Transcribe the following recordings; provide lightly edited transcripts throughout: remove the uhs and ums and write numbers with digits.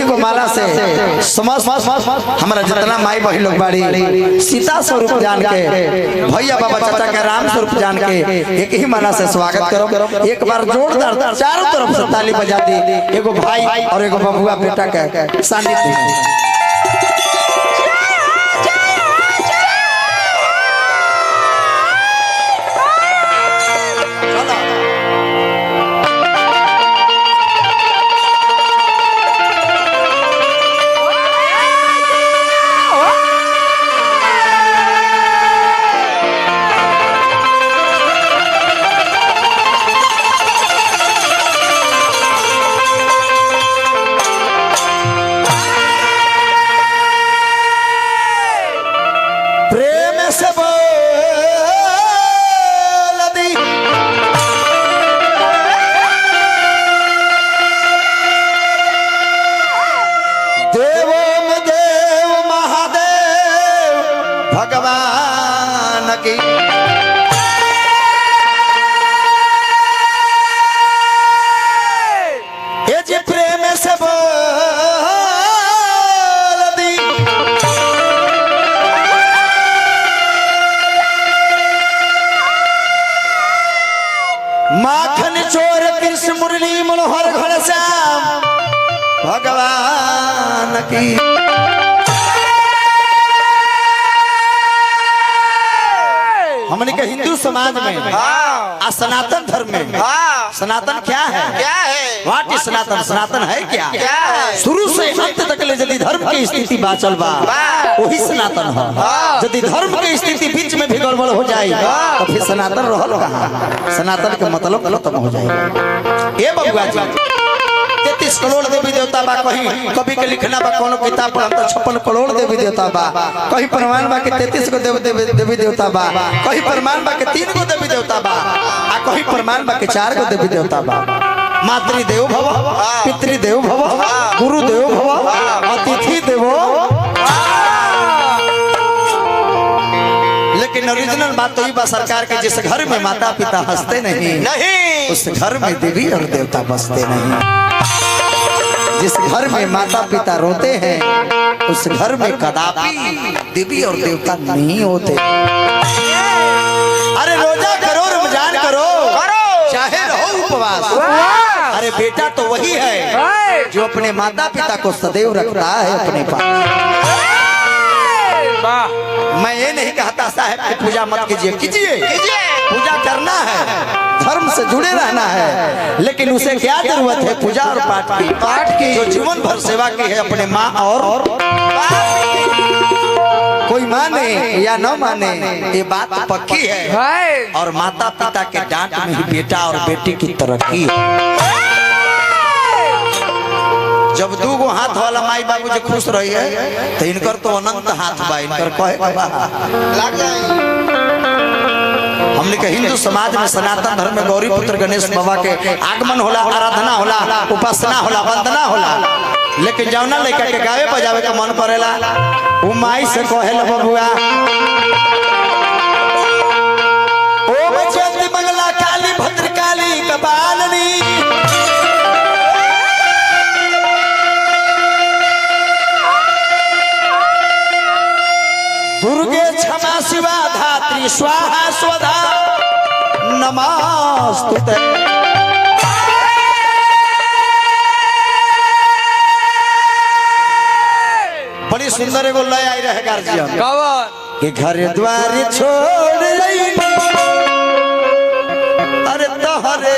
गो माला से समस्त हमारा जितना माई बहन लोग बाड़ी सीता स्वरूप जान के, भैया बाबा चाचा के राम स्वरूप जान के एक ही माला से स्वागत करो। एक बार जोरदार चारों तरफ से ताली बजा दी। एगो भाई और एगो बबुआ बेटा के सानिध्य में। भगवान की ये जी प्रेम से बोल दी माखन चोर कृष्ण मुरली मनोहर घनश्याम भगवान की। हमने के हिंदू समाज में सनातन धर्म में सनातन क्या है? व्हाट इज सनातन? सनातन है क्या? शुरू से अंत तक ले यदि धर्म की स्थिति बाचल बा वही सनातन है। यदि धर्म की स्थिति बीच में भी गड़बड़ हो जाए तो फिर सनातन रहल कहाँ? सनातन के मतलब खत्म हो जाएगा। ये बबुआ जी 33 करोड़ देवी देवता बा, कहीं कवि के लिखना बा कोनो किताब पर 56 करोड़ देवी देवता बा, कहीं प्रमाण बा के 33 गो देवी देवता बा, कहीं प्रमाण बा के 3 गो देवी देवता बा, आ कहीं प्रमाण बा के 4 गो देवी देवता बा। मातृदेव भव, पितृदेव भव, गुरुदेव भव, अतिथि देवो। लेकिन ओरिजिनल बात तो ये बा सरकार के, जिस घर में माता पिता हंसते नहीं उस घर में देवी और देवता बसते नहीं। जिस घर में माता पिता रोते हैं उस घर में कदापि देवी और देवता नहीं होते। अरे रोजा करो, रमजान करो, चाहे रहो उपवास। अरे बेटा तो वही है जो अपने माता पिता को सदैव रखता है अपने पास। मैं ये नहीं कहता साहब की पूजा मत कीजिए, कीजिए पूजा करना है, धर्म से जुड़े रहना है, लेकिन उसे क्या जरूरत है पूजा और पाठ की जो जीवन भर सेवा की है अपने माँ और कोई माने या न माने ये बात पक्की है। और माता पिता के डांट में ही बेटा और बेटी की तरक्की है। जब 2 गो हाथ वाला माई बाबू जो खुश रही है तो इनकर तो अनंत हाथ बा, इनकर कहे लग जाए। हमने के हिंदू समाज में सनातन धर्म में गौरी पुत्र गणेश बाबा के आगमन होला, आराधना होला, उपासना होला, वंदना होला। लेकिन जौना लड़का के गावे बजावे का मन करेला वो माई से कहेला बबुआ ओम जयंती मंगला काली भद्रकाली कपालिनी दुर्गे क्षमा शिवा धात्री स्वाहा स्वधा नमस्तुते। बड़ी सुंदर एगो लय आई रहे गार्जियन के घर द्वार छोड़ रही अरे तोहरे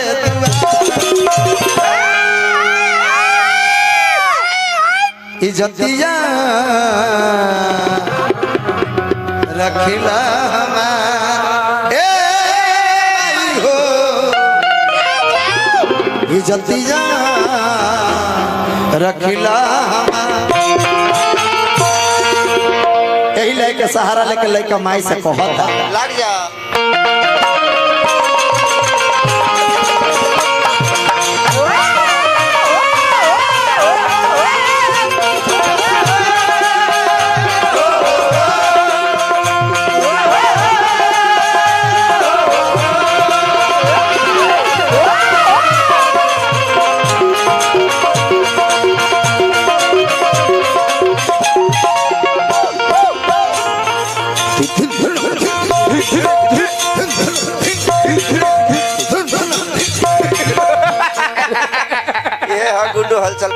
इज्जतिया रखिला इज्जतिया रखिला। यही लेके सहारा लेके लेके माई से कहता लग जा।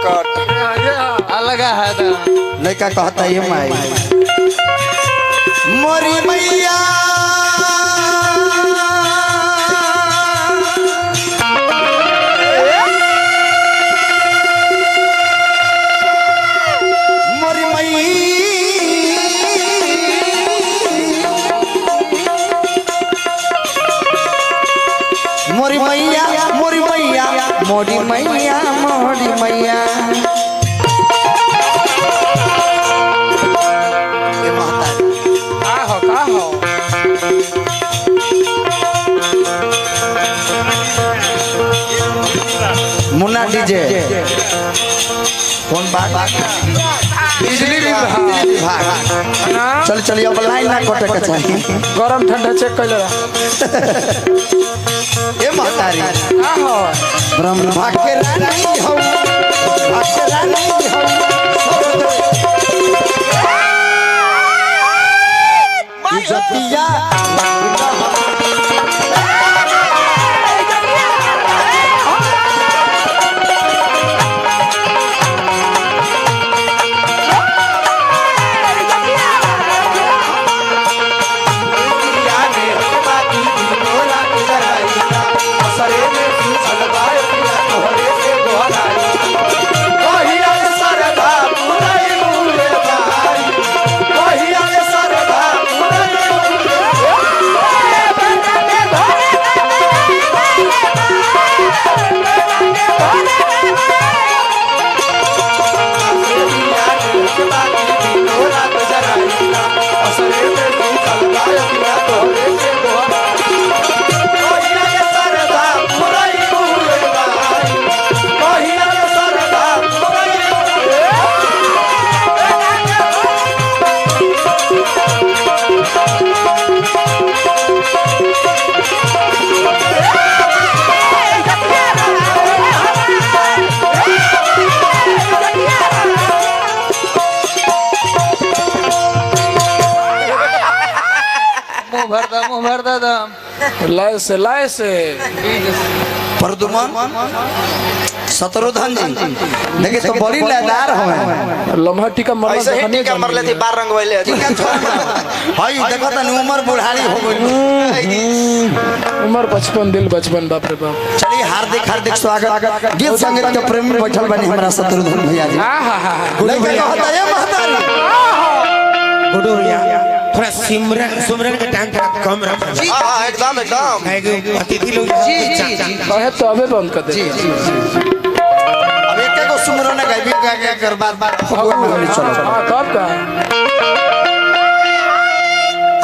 कट अलग है लड़का कहता ये माई मोरी मैया मोरी मैया मोरी मैया मोरी मैया मोरी मैया का हो मुन्ना डीजे कौन बात बिजली विभाग चल चलिए अब लाइन ना कटे के चाहिए गरम ठंडा चेक कर ले ये महतारी का हो ब्रह्मा के रानी हो के रानी हो इज्जतिया मुंह भर दम लाए से प्रदुमन शत्रुधन जी देखिए तो बड़ी लयदार हो लम्हा टीका मरला ऐसे ही टीका मरले थी बार रंग वाले हाय देखो त उम्र बुढ़ारी हो गई उम्र 55 दिल 55 बाप रे बाप चलिए हार्दिक हार्दिक स्वागत गीत संगीत के प्रेमी बैठल बनी हमरा शत्रुधन भैया जी गुरु भैया कहता ये महतारी गुरु भैया थोड़ा सिमरन का टाइम थोड़ा कम रखो जी हां एकदम एकदम अतिथि लोग जी कहे तो अबे बंद कर दे अब एक को सुमरन ने गाइबी का कर बार चलो हां तब का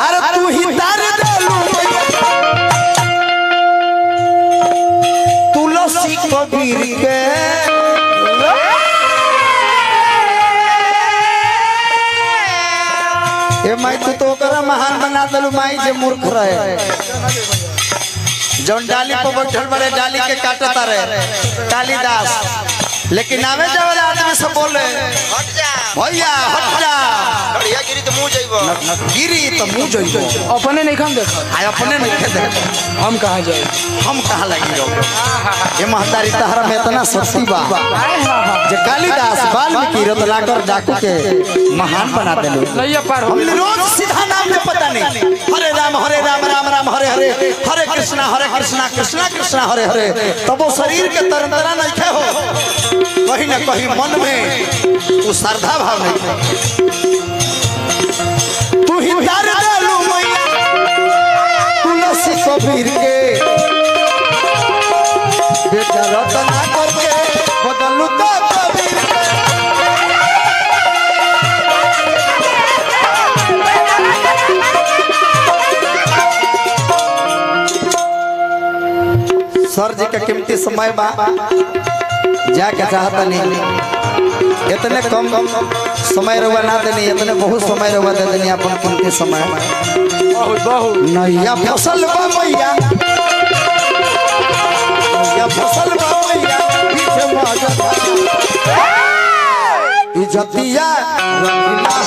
अरे तू ही तार देलू तुलसी कबीर के ए माई तू तो ओकरा महान बना दलू माई जे मूर्ख रहे जौन डाली पर बैठल बड़े डाली के काटता रहे कालिदास लेकिन आवे जावे आदमी सब बोले हट जा भैया हट जा बढ़िया गिरी तो मुंह जाइबो गिरी तो मुंह जइबो अपने नहीं खान देखा आय अपने नहीं देख हम कहां जाए हम कहां लगी रहो ये महतारी तहरा में इतना शक्ति बा जे कालिदास वाल्मीकि रत्नाकर डाकू के महान बना देलो नैया पार हो हमने रोज सीधा नाम में पता नहीं हरे राम राम राम हरे हरे हरे कृष्णा कृष्णा कृष्णा हरे हरे तब वो शरीर के तरंतरा नहीं खे हो कहीं ना कहीं मन में तू श्रद्धा भाव नहीं तू ही तार डालू मैया तुलसी कबीर के बेटा रत्ना करके बदलू तो कबीर सर जी का कीमती समय बा जाके चाहता नहीं इतने कम समय रहुआ ना देनी इतने बहुत समय रहुआ दे देनी अपन कीमती समय बहुत नैया फसल बा मैया नैया फसल बा मैया पीछे मगधा इज्जतिया रंगीला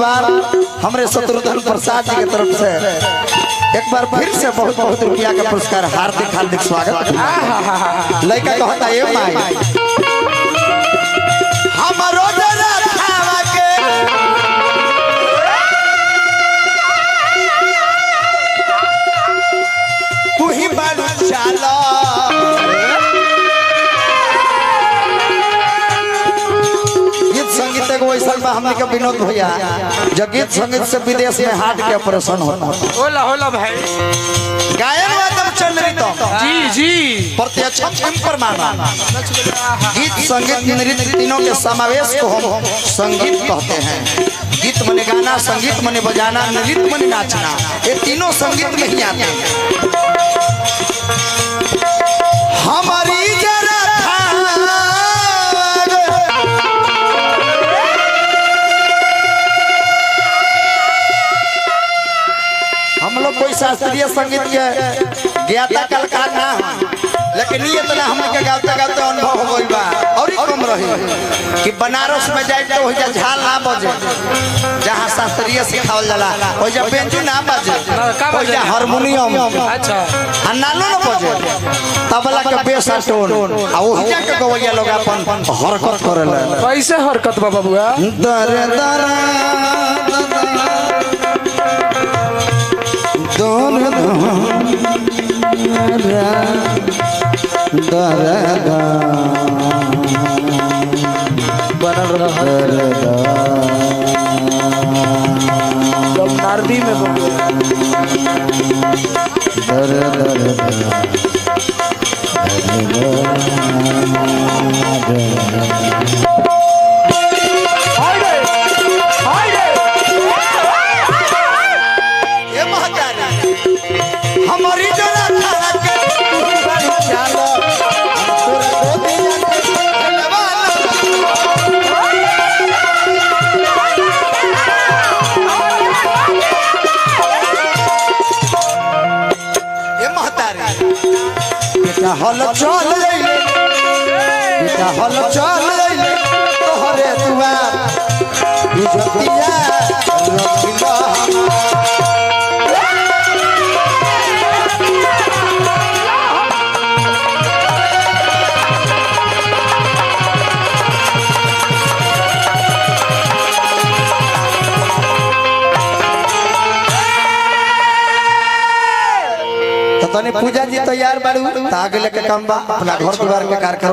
परिवार हमरे शत्रुघ्न प्रसाद जी की तरफ से एक बार फिर से बहुत बहुत रुपया का पुरस्कार, हार्दिक हार्दिक स्वागत। लड़का कहता ये माई हमरो जरा खावा के तू ही बालू चाला संगीत को वैसा में हमने के विनोद भैया जब गीत संगीत से विदेश में हार्ट के ऑपरेशन होता होला होला भाई गायन वादन चल रही तो जी जी प्रत्यक्ष प्रमाण गीत संगीत नृत्य तीनों के समावेश को हम संगीत कहते हैं। गीत मने गाना, संगीत मने बजाना, नृत्य मने नाचना, ये तीनों संगीत में ही आते हैं। हमारी जरा हम लोग कोई शास्त्रीय संगीत के ज्ञाता कलाकार ना हो, लेकिन ये इतना हमके गाते गाते अनुभव हो गई बा और कम रही कि बनारस में जाए तो वही झाल ना बजे जहाँ शास्त्रीय सिखावल जाला, वही बेंजू ना बजे, वही हारमोनियम अच्छा नालो ना बजे, तबला के बेस और टोन आ वही के गवैया लोग अपन हरकत करेला। कैसे हरकत बा बबुआ? दर दर नारदी में बबुआ हमारी जरा खाना के चालो ये महतारी बेटा हल चल ले, बेटा हल चल ले तोहरे दुआर इज्जतिया रखिला तनी पूजा जी तैयार बाड़ू, आगे लेके काम बा अपना घर द्वार के कार्यक्रम।